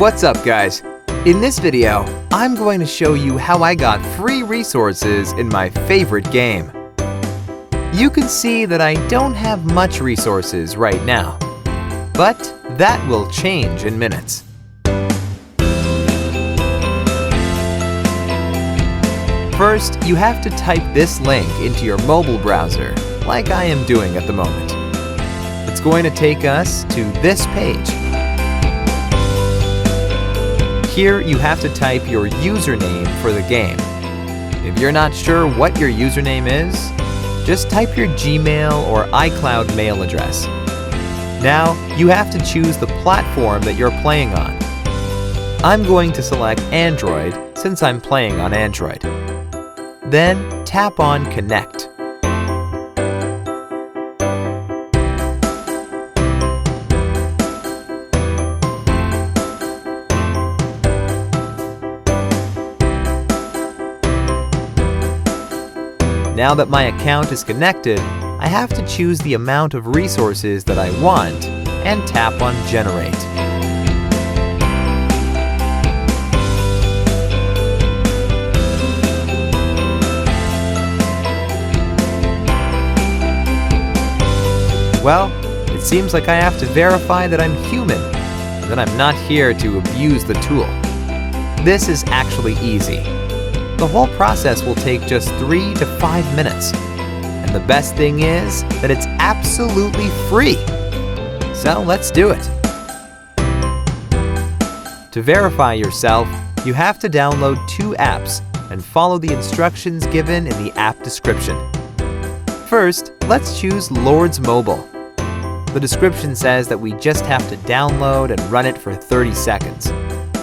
What's up, guys? In this video, I'm going to show you how I got free resources in my favorite game. You can see that I don't have much resources right now, but that will change in minutes. First, you have to type this link into your mobile browser, like I am doing at the moment. It's going to take us to this page. Here, you have to type your username for the game. If you're not sure what your username is, just type your Gmail or iCloud mail address. Now, you have to choose the platform that you're playing on. I'm going to select Android since I'm playing on Android. Then, tap on Connect. Now that my account is connected, I have to choose the amount of resources that I want and tap on Generate. Well, it seems like I have to verify that I'm human, that I'm not here to abuse the tool. This is actually easy. The whole process will take just 3 to 5 minutes. And the best thing is that it's absolutely free. So let's do it. To verify yourself, you have to download 2 apps and follow the instructions given in the app description. First, let's choose Lords Mobile. The description says that we just have to download and run it for 30 seconds.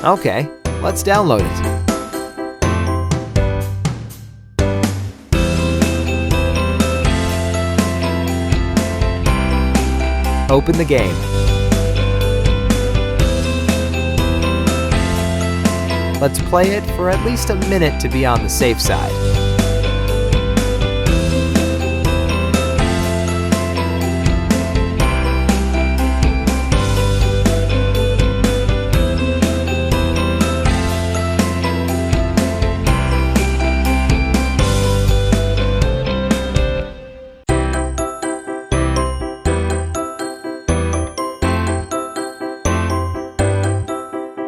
Okay, let's download it. Open the game. Let's play it for at least a minute to be on the safe side.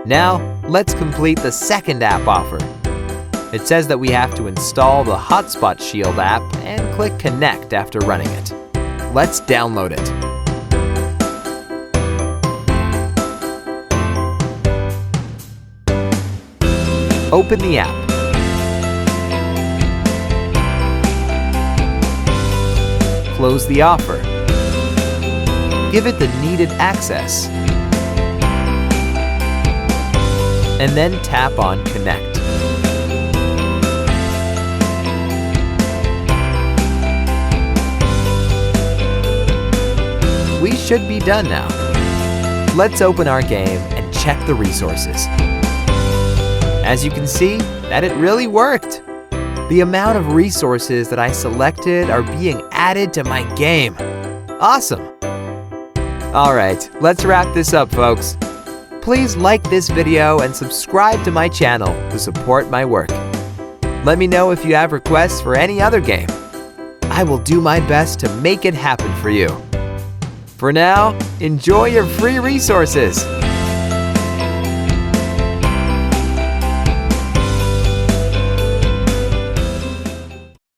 Now, let's complete the second app offer. It says that we have to install the Hotspot Shield app and click Connect after running it. Let's download it. Open the app. Close the offer. Give it the needed access. And then tap on Connect. We should be done now. Let's open our game and check the resources. As you can see, that it really worked. The amount of resources that I selected are being added to my game. Awesome! Alright, let's wrap this up, folks. Please like this video and subscribe to my channel to support my work. Let me know if you have requests for any other game. I will do my best to make it happen for you. For now, enjoy your free resources.